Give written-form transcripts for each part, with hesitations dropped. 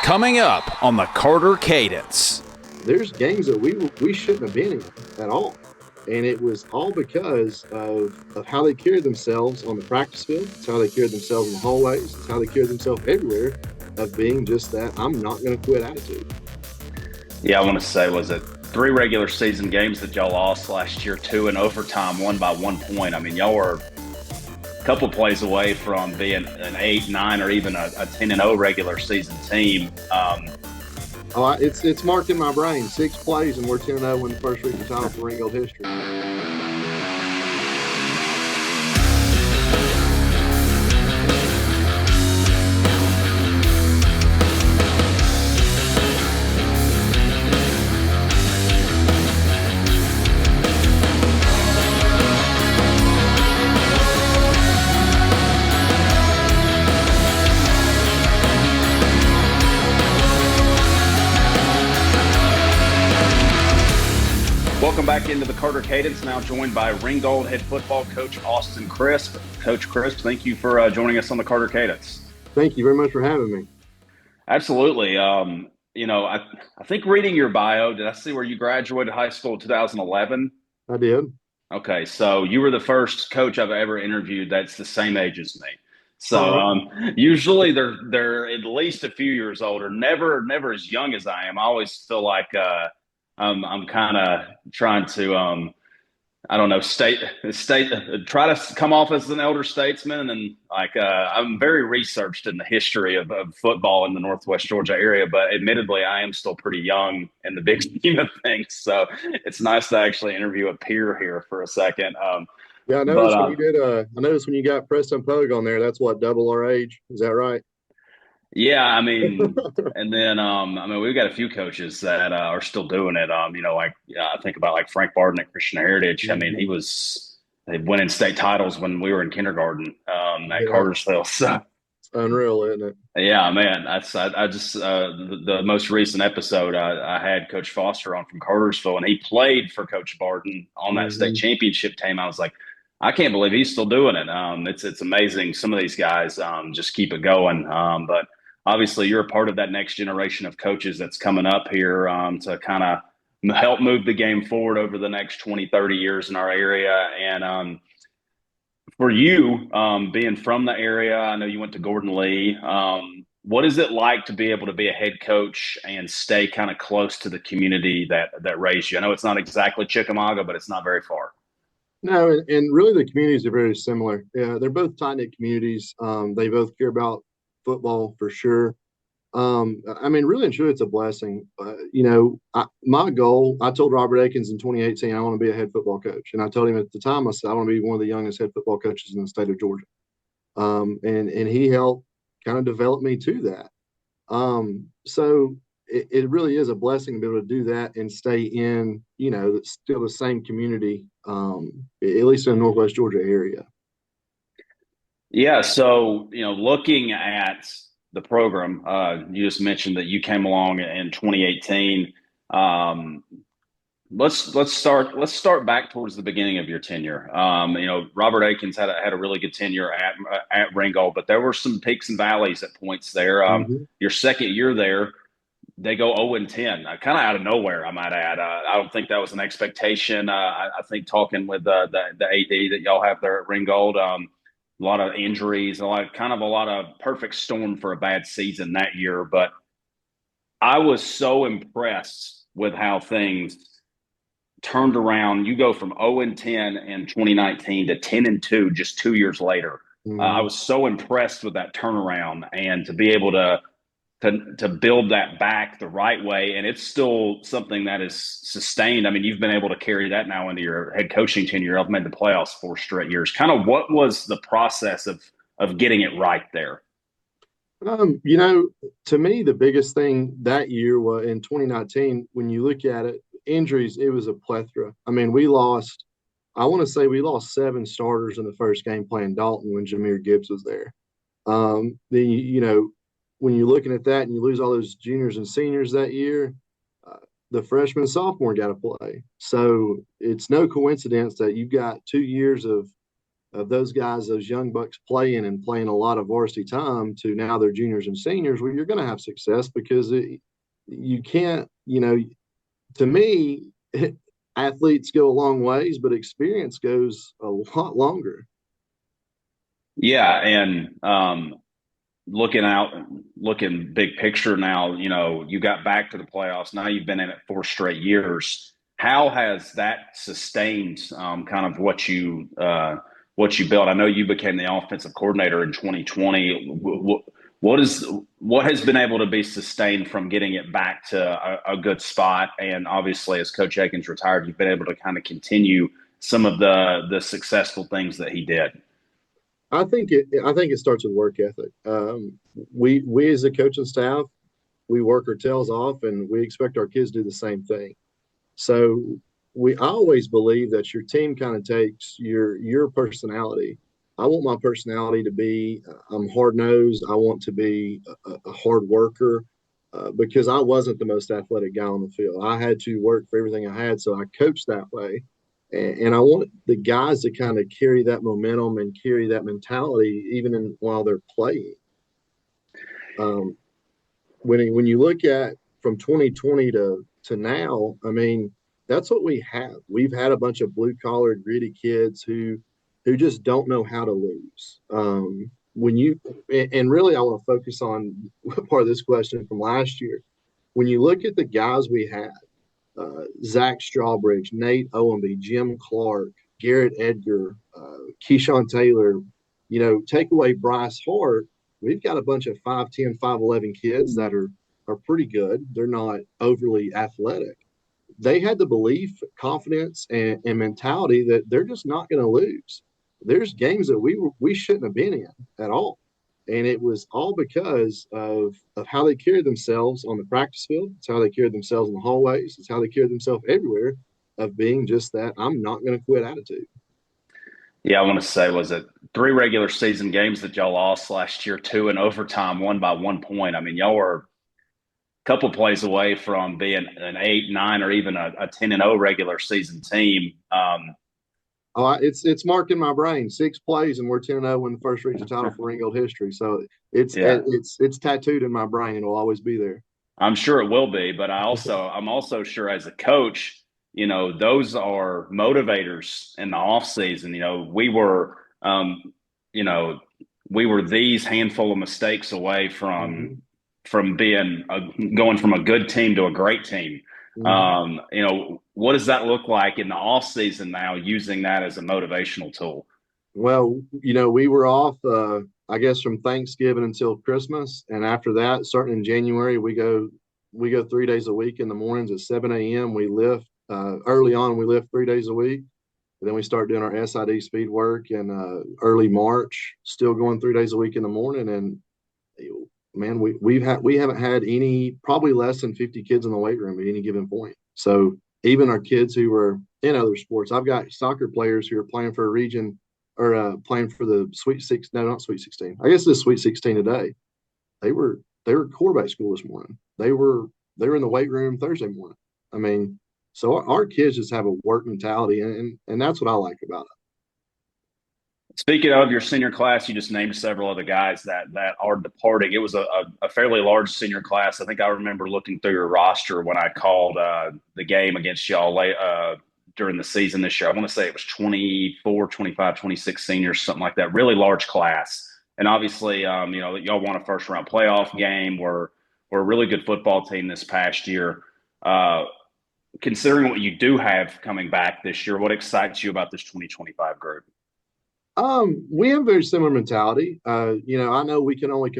Coming up on the Carter Cadence. There's games that we shouldn't have been in at all. And it was all because of how they carried themselves on the practice field. It's how they carried themselves in the hallways. It's how they carried themselves everywhere, of being just that I'm not going to quit attitude. Yeah, I want to say, was it 3 regular season games that y'all lost last year, 2 in overtime, 1 by 1 point? I mean, y'all were a couple plays away from being an 8, 9, or even a 10-0 regular season team. It's marked in my brain. 6 plays and we're 10-0 in the first region title for Ringgold history. Welcome back into the Carter Cadence, now joined by Ringgold head football coach Austin Crisp. Coach Crisp, thank you for joining us on the Carter Cadence. Thank you very much for having me. Absolutely. I think reading your bio, did I see where you graduated high school in 2011? I did. Okay, so you were the first coach I've ever interviewed that's the same age as me. So usually they're at least a few years older, never as young as I am. I always feel like I'm kind of trying to try to come off as an elder statesman, and I'm very researched in the history of football in the Northwest Georgia area, but admittedly I am still pretty young in the big scheme of things. So it's nice to actually interview a peer here for a second. Yeah, I noticed when you did. I noticed when you got Preston Pogue on there. That's what, double our age. Is that right? Yeah, I mean, and then we've got a few coaches that are still doing it. I think about like Frank Barden at Christian Heritage. I mean, they winning state titles when we were in kindergarten at Cartersville. So it's unreal, isn't it? Yeah, man. The most recent episode I had Coach Foster on from Cartersville, and he played for Coach Barden on that state championship team. I was like, I can't believe he's still doing it. It's amazing. Some of these guys just keep it going. But obviously you're a part of that next generation of coaches that's coming up here to kind of help move the game forward over the next 20, 30 years in our area. And for you, being from the area, I know you went to Gordon Lee. What is it like to be able to be a head coach and stay kind of close to the community that raised you? I know it's not exactly Chickamauga, but it's not very far. No, and really the communities are very similar. Yeah, they're both tight-knit communities. They both care about football for sure. Really and truly, it's a blessing. My goal, I told Robert Akins in 2018, I want to be a head football coach. And I told him at the time, I said, I want to be one of the youngest head football coaches in the state of Georgia. And he helped kind of develop me to that. So it really is a blessing to be able to do that and stay in, still the same community, at least in the Northwest Georgia area. Yeah. So, looking at the program, you just mentioned that you came along in 2018. Let's start back towards the beginning of your tenure. Robert Akins had a really good tenure at Ringgold, but there were some peaks and valleys at points there. Your second year there, they go 0-10, kind of out of nowhere, I might add. I don't think that was an expectation. I think talking with the AD that y'all have there at Ringgold, a lot of injuries, a lot of perfect storm for a bad season that year. But I was so impressed with how things turned around. You go from 0-10 in 2019 to 10-2 just 2 years later. I was so impressed with that turnaround, and to be able to build that back the right way. And it's still something that is sustained. I mean, you've been able to carry that now into your head coaching tenure. I've made the playoffs 4 straight years. Kind of what was the process of getting it right there? To me, the biggest thing that year was in 2019, when you look at it, injuries, it was a plethora. I mean, we lost 7 starters in the first game playing Dalton when Jameer Gibbs was there. When you're looking at that and you lose all those juniors and seniors that year, the freshman and sophomore got to play. So it's no coincidence that you've got 2 years of of those guys, those young bucks playing a lot of varsity time to now they're juniors and seniors, well, you're going to have success because you can't, to me, athletes go a long ways, but experience goes a lot longer. Yeah, and looking big picture now, you got back to the playoffs. Now you've been in it 4 straight years. How has that sustained kind of what you built? I know you became the offensive coordinator in 2020. What has been able to be sustained from getting it back to a good spot? And obviously, as Coach Akins retired, you've been able to kind of continue some of the successful things that he did. I think it starts with work ethic. We as a coaching staff, we work our tails off, and we expect our kids to do the same thing. So I always believe that your team kind of takes your personality. I want my personality to be I'm hard nosed. I want to be a hard worker because I wasn't the most athletic guy on the field. I had to work for everything I had, so I coached that way. And I want the guys to kind of carry that momentum and carry that mentality even while they're playing. When you look at from 2020 to now, I mean, that's what we have. We've had a bunch of blue collar, gritty kids who just don't know how to lose. And really, I want to focus on part of this question from last year. When you look at the guys we had, Zach Strawbridge, Nate Owenby, Jim Clark, Garrett Edgar, Keyshawn Taylor, take away Bryce Hart, we've got a bunch of 5'10", 5'11" kids that are pretty good. They're not overly athletic. They had the belief, confidence, and mentality that they're just not going to lose. There's games that we shouldn't have been in at all. And it was all because of how they carried themselves on the practice field. It's how they carried themselves in the hallways. It's how they carried themselves everywhere, of being just that I'm not going to quit attitude. Yeah, I want to say, was it 3 regular season games that y'all lost last year, 2 in overtime, 1 by 1 point? I mean, y'all were a couple plays away from being an 8, 9, or even a 10-0 regular season team. It's marked in my brain. 6 plays and we're 10-0 when the first region title for Ringgold history. So it's tattooed in my brain. It'll always be there. I'm sure it will be, but I'm also sure as a coach, those are motivators in the off season. We were these handful of mistakes away from being going from a good team to a great team. What does that look like in the off season now, using that as a motivational tool? Well, we were off, I guess, from Thanksgiving until Christmas. And after that, starting in January, we go 3 days a week in the mornings at 7 a.m. We lift early on. We lift 3 days a week. And then we start doing our SID speed work in early March, still going 3 days a week in the morning. And man, we haven't had probably less than 50 kids in the weight room at any given point. So even our kids who were in other sports, I've got soccer players who are playing for a region or playing for the Sweet 16. No, not Sweet 16. I guess this Sweet 16 today. They were quarterback school this morning. They were in the weight room Thursday morning. I mean, so our kids just have a work mentality, and that's what I like about it. Speaking of your senior class, you just named several other guys that are departing. It was a fairly large senior class. I think I remember looking through your roster when I called the game against y'all during the season this year. I want to say it was 24, 25, 26 seniors, something like that. Really large class. And obviously, y'all won a first-round playoff game. We're a really good football team this past year. Considering what you do have coming back this year, what excites you about this 2025 group? We have a very similar mentality. I know we can only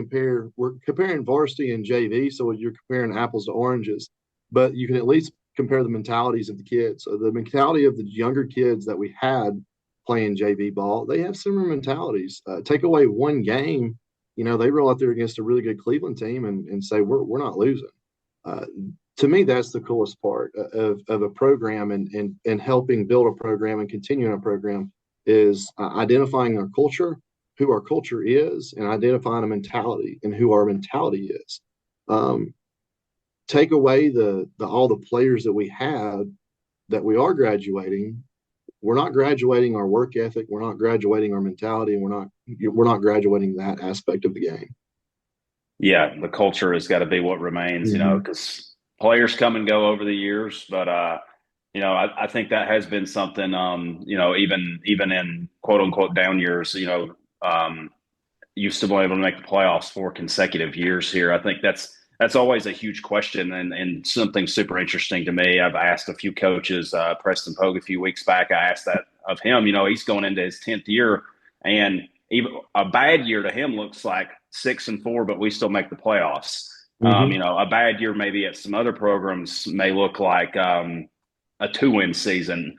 we're comparing varsity and JV, so you're comparing apples to oranges, but you can at least compare the mentalities of the kids. So the mentality of the younger kids that we had playing JV ball, they have similar mentalities. Take away one game, they roll out there against a really good Cleveland team and say, we're not losing. To me, that's the coolest part of a program and helping build a program and continuing a program is identifying our culture, who our culture is, and identifying a mentality and who our mentality is. Take away all the players that we had that we are graduating. we're not graduating our work ethic, we're not graduating our mentality, and we're not graduating that aspect of the game. Yeah, the culture has got to be what remains, because players come and go over the years, but I think that has been something, even in quote unquote down years, you still been able to make the playoffs 4 consecutive years here. I think that's always a huge question and something super interesting to me. I've asked a few coaches, Preston Pogue a few weeks back, I asked that of him. He's going into his 10th year, and even a bad year to him looks like 6-4, but we still make the playoffs. A bad year maybe at some other programs may look like a 2-win season.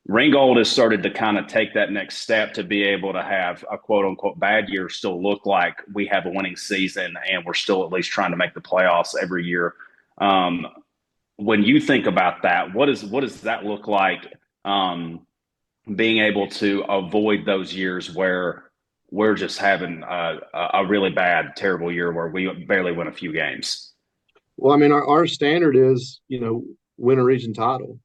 Ringgold has started to kind of take that next step to be able to have a quote unquote bad year still look like we have a winning season and we're still at least trying to make the playoffs every year. When you think about that, what does that look like? Being able to avoid those years where we're just having a really bad, terrible year where we barely win a few games. Well, I mean, our standard is, win a region title.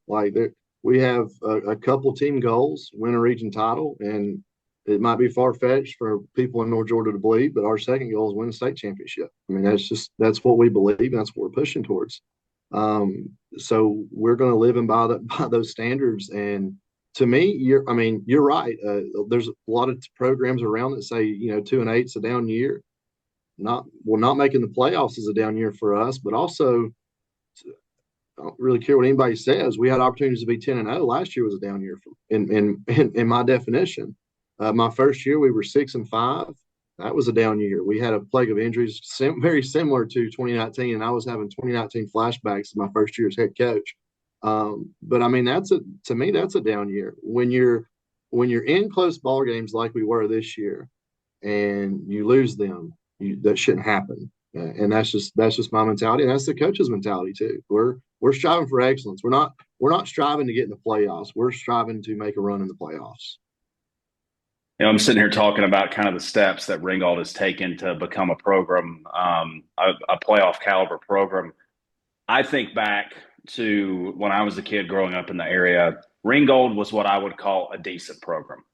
We have a couple team goals, win a region title, and it might be far-fetched for people in North Georgia to believe, but our second goal is win a state championship. I mean, that's what we believe, and that's what we're pushing towards. So we're going to live and by those standards. And to me, you're right. There's a lot of programs around that say, 2-8 is a down year. Not making the playoffs is a down year for us, but also I don't really care what anybody says. We had opportunities to be 10-0. Last year was a down year in my definition. My first year we were 6-5. That was a down year. We had a plague of injuries, very similar to 2019, and I was having 2019 flashbacks of my first year as head coach. But I mean, to me that's a down year when you're in close ball games like we were this year, and you lose them. That shouldn't happen. And that's just my mentality, and that's the coach's mentality too. We're striving for excellence. We're not striving to get in the playoffs. We're striving to make a run in the playoffs. I'm sitting here talking about kind of the steps that Ringgold has taken to become a program, a playoff caliber program. I think back to when I was a kid growing up in the area. Ringgold was what I would call a decent program.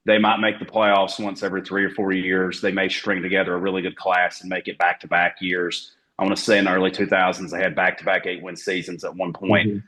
They might make the playoffs once every 3 or 4 years. They may string together a really good class and make it back-to-back years. I want to say in the early 2000s, they had back-to-back 8-win seasons at one point.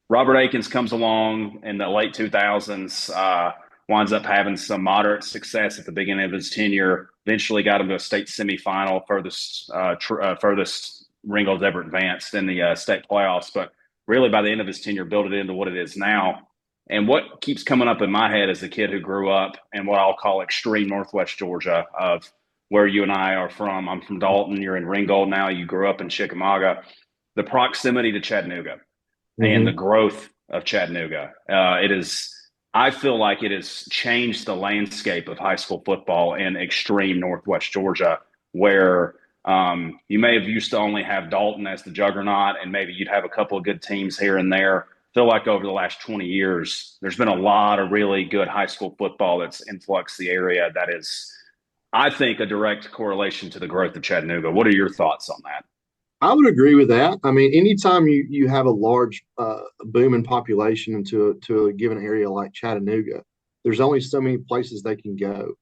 Robert Akins comes along in the late 2000s, winds up having some moderate success at the beginning of his tenure, eventually got him to a state semifinal, furthest Ringgold's ever advanced in the state playoffs. But really by the end of his tenure, built it into what it is now. And what keeps coming up in my head as a kid who grew up in what I'll call extreme Northwest Georgia, of where you and I are from. I'm from Dalton. You're in Ringgold now. You grew up in Chickamauga. The proximity to Chattanooga and the growth of Chattanooga. I feel like it has changed the landscape of high school football in extreme Northwest Georgia, where you may have used to only have Dalton as the juggernaut, and maybe you'd have a couple of good teams here and there. I feel like over the last 20 years, there's been a lot of really good high school football that's influxed the area. That is, I think, a direct correlation to the growth of Chattanooga. What are your thoughts on that? I would agree with that. I mean, anytime you have a large booming population into a given area like Chattanooga, there's only so many places they can go.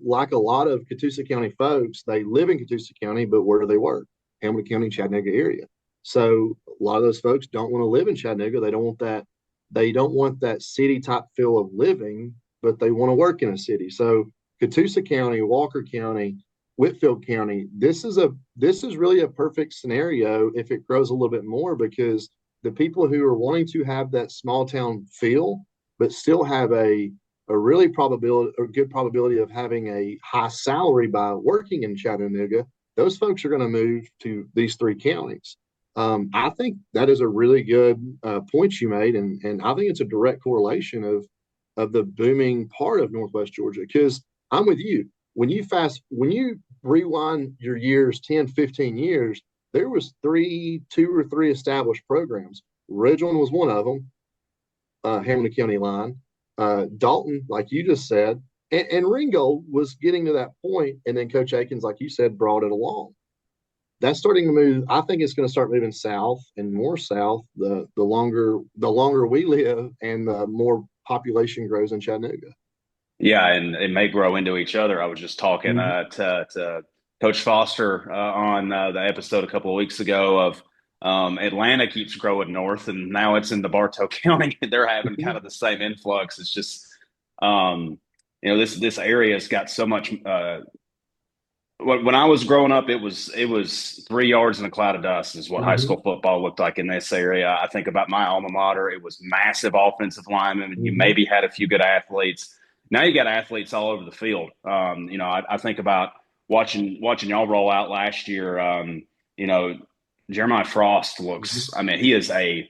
Like a lot of Catoosa County folks, they live in Catoosa County, but where do they work? Hamilton County, Chattanooga area. So a lot of those folks don't want to live in Chattanooga. They don't want that. They don't want that city type feel of living, but they want to work in a city. So Catoosa County, Walker County, Whitfield County, this is really a perfect scenario if it grows a little bit more, because the people who are wanting to have that small town feel, but still have a really good probability of having a high salary by working in Chattanooga, those folks are going to move to these 3 counties. I think that is a really good point you made, and I think it's a direct correlation of the booming part of Northwest Georgia, because I'm with you. When you rewind your years 10, 15 years, there was 2 or 3 established programs. Ridgeland was one of them, Hamilton County line. Dalton, like you just said, and Ringgold was getting to that point, and then Coach Akins, like you said, brought it along. that's starting to move. I think it's going to start moving south and more south the longer we live and the more population grows in Chattanooga. Yeah, and it may grow into each other. I was just talking Mhm. to Coach Foster on the episode a couple of weeks ago of Atlanta keeps growing north, and now it's in the Bartow County. They're having kind of the same influx. It's just this area has got so much. When I was growing up, it was 3 yards in a cloud of dust is what high Mhm. school football looked like in this area. I think about my alma mater; it was massive offensive linemen. You Mhm. maybe had a few good athletes. Now you got athletes all over the field. I think about watching y'all roll out last year. Jeremiah Frost Mhm. looks. I mean, he is a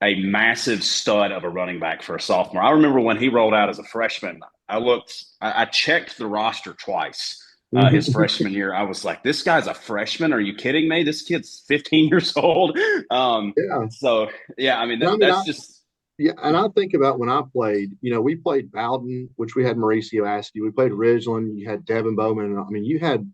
massive stud of a running back for a sophomore. I remember when he rolled out as a freshman. I checked the roster twice his Mhm. freshman year. I was like, this guy's a freshman. Are you kidding me? This kid's 15 years old. Yeah. So yeah, I mean And I mean, that's just yeah, and I think about when I played, we played Bowden, which we had Mauricio Askew. We played Ridgeland. You had Devin Bowman. I mean, you had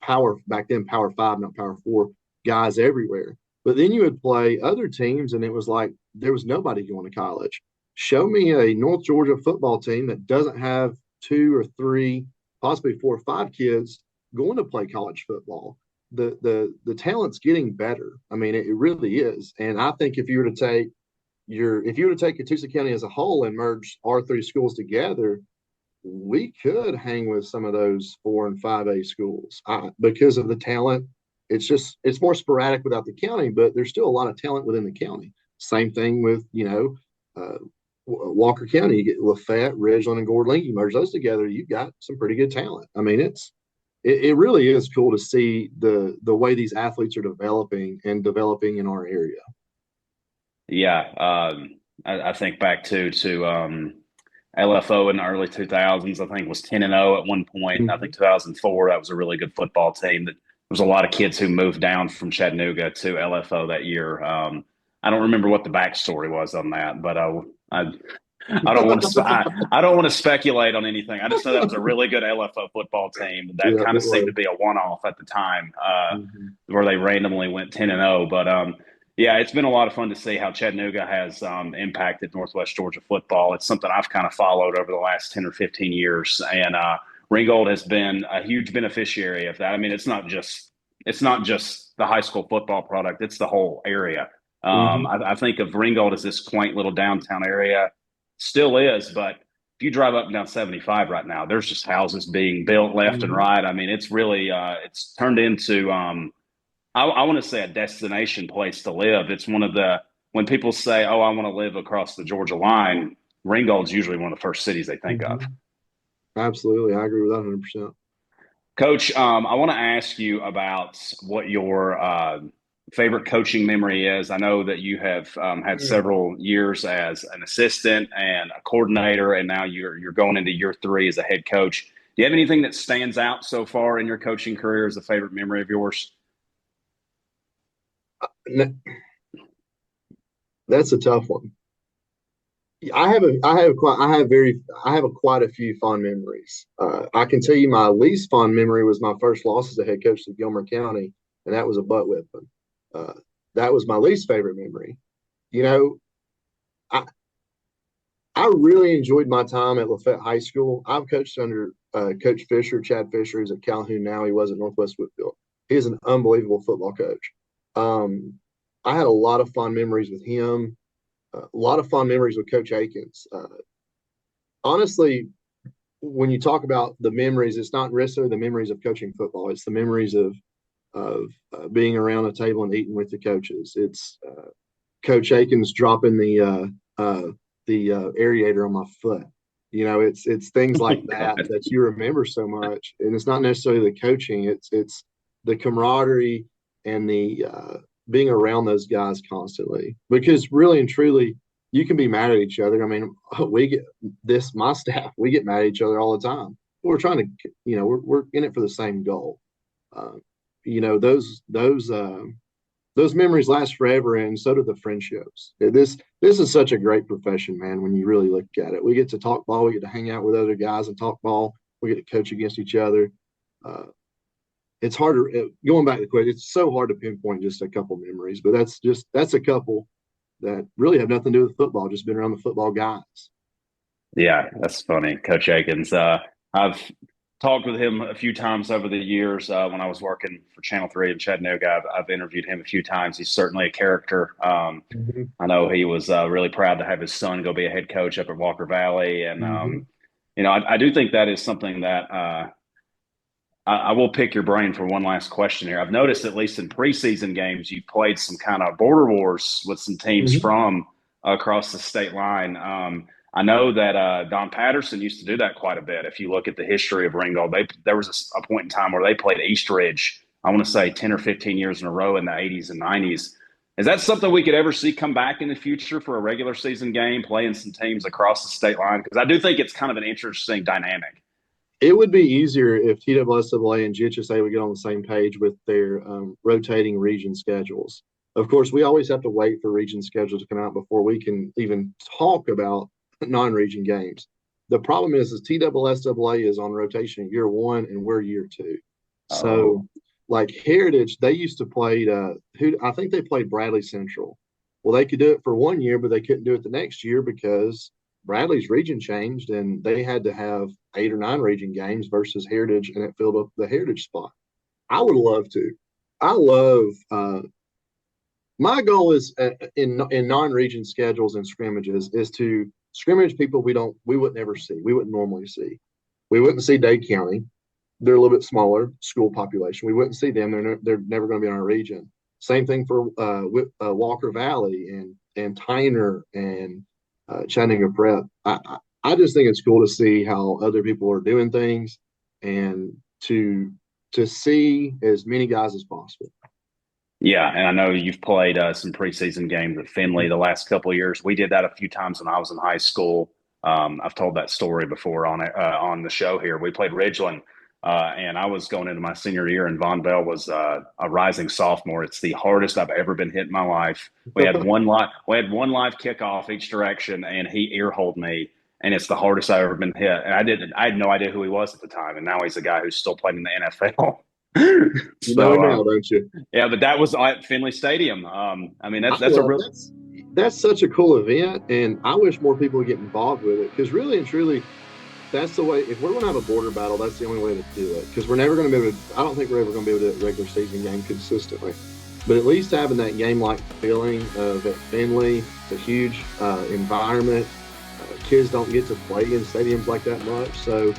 power back then, power five, not power four guys everywhere. But then you would play other teams, and it was like there was nobody going to college. Show me a North Georgia football team that doesn't have two or three, possibly four or five kids going to play college football. The talent's getting better. I mean, it really is. And I think if you were to take Catoosa County as a whole and merge our three schools together, we could hang with some of those 4 and 5A schools because of the talent. It's more sporadic without the county, but there's still a lot of talent within the county. Same thing with Walker County. You get Lafayette, Ridgeland, and Gordon. You merge those together, you've got some pretty good talent. I mean, it really is cool to see the way these athletes are developing in our area. yeah. I think back to LFO in the early 2000s. I think was 10-0 at one point. I Mm-hmm. think 2004 that was a really good football team. That there was a lot of kids who moved down from Chattanooga to LFO that year. I don't remember what the backstory was on that, but I don't want to I don't want to speculate on anything. I just know that was a really good LFO football team that Yeah, kind of it seemed was. to be a one-off at the time, Mm-hmm. where they randomly went 10-0. But yeah, it's been a lot of fun to see how Chattanooga has impacted Northwest Georgia football. It's something I've kind of followed over the last 10 or 15 years, and Ringgold has been a huge beneficiary of that. I mean, it's not just the high school football product; it's the whole area. Mm-hmm. I think of Ringgold as this quaint little downtown area. Still is, but if you drive up and down 75 right now, there's just houses being built left and Mm-hmm. right. I mean, it's really it's turned into I want to say a destination place to live. It's one of the when people say, "Oh, I want to live across the Georgia line," Ringgold's usually one of the first cities they think of. Mm-hmm. Absolutely. I agree with that 100%. Coach, I want to ask you about what your favorite coaching memory is. I know that you have had several years as an assistant and a coordinator, and now you're going into year three as a head coach. Do you have anything that stands out so far in your coaching career as a favorite memory of yours? That's a tough one. I have quite a few fond memories. I can tell you my least fond memory was my first loss as a head coach of Gilmer County, and that was a butt whipping. Uh, that was my least favorite memory. You know, I I really enjoyed my time at Lafayette High School. I've coached under Coach Fisher, Chad Fisher, who's at Calhoun now. He was at Northwest Whitfield. He is an unbelievable football coach. Um, I had a lot of fond memories with him. A lot of fond memories with Coach Akins. Honestly, when you talk about the memories, it's not necessarily the memories of coaching football. It's the memories of being around a table and eating with the coaches. It's Coach Akins dropping the aerator on my foot. It's things like that God. that you remember so much, and it's not necessarily the coaching. It's the camaraderie and the being around those guys constantly. Because really and truly, you can be mad at each other. I mean, we get my staff, we get mad at each other all the time. We're trying to, we're in it for the same goal. Uh, you know, those memories last forever, and so do the friendships. This is such a great profession, man. When you really look at it, we get to talk ball, we get to hang out with other guys and talk ball, we get to coach against each other. Uh, it's harder going back to the question. It's so hard to pinpoint just a couple memories, but that's a couple that really have nothing to do with football. Just been around the football guys. Yeah, that's funny, Coach Akins. I've talked with him a few times over the years when I was working for Channel 3 in Chattanooga. I've interviewed him a few times. He's certainly a character. I know he was really proud to have his son go be a head coach up at Walker Valley. And, I do think that is something that I will pick your brain for one last question here. I've noticed, at least in preseason games, you've played some kind of border wars with some teams from across the state line. I know that Don Patterson used to do that quite a bit. If you look at the history of Ringgold, there was a point in time where they played East Ridge, I want to say 10 or 15 years in a row in the 80s and 90s. Is that something we could ever see come back in the future for a regular season game, playing some teams across the state line? Because I do think it's kind of an interesting dynamic. It would be easier if TSSAA and GHSA would get on the same page with their rotating region schedules. Of course, we always have to wait for region schedules to come out before we can even talk about non-region games. The problem is TSSAA is on rotation year 1 and we're year 2. So like Heritage, they used to play I think they played Bradley Central. Well, they could do it for 1 year, but they couldn't do it the next year because Bradley's region changed and they had to have 8 or 9 region games versus Heritage, and it filled up the Heritage spot. I would love to. I love my goal is in non-region schedules and scrimmages is to scrimmage people we wouldn't ever see. We wouldn't normally see. We wouldn't see Dade County. They're a little bit smaller school population. We wouldn't see them. They're never going to be in our region. Same thing for Walker Valley and Tyner and Chattanooga Prep. I just think it's cool to see how other people are doing things and to see as many guys as possible. Yeah, and I know you've played some preseason games at Findlay the last couple of years. We did that a few times when I was in high school. I've told that story before on the show here. We played Ridgeland, and I was going into my senior year, and Von Bell was a rising sophomore. It's the hardest I've ever been hit in my life. We had one live kickoff each direction, and he ear-holed me, and it's the hardest I've ever been hit. And I had no idea who he was at the time, and now he's a guy who's still playing in the NFL. You know him now, don't you? Yeah, but that was at Findlay Stadium. That's such a cool event, and I wish more people would get involved with it because really and truly, that's the way. If we're going to have a border battle, that's the only way to do it. Because we're never going to be able to. I don't think we're ever going to be able to do a regular season game consistently. But at least having that game-like feeling at Findlay, it's a huge environment. Kids don't get to play in stadiums like that much, so.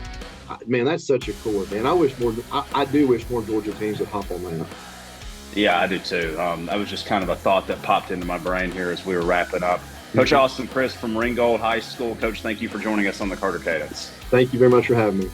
Man, that's such a cool event. I do wish more Georgia teams would hop on that. Yeah, I do too. That was just kind of a thought that popped into my brain here as we were wrapping up. Coach Austin Crisp from Ringgold High School. Coach, thank you for joining us on the Carter Cadence. Thank you very much for having me.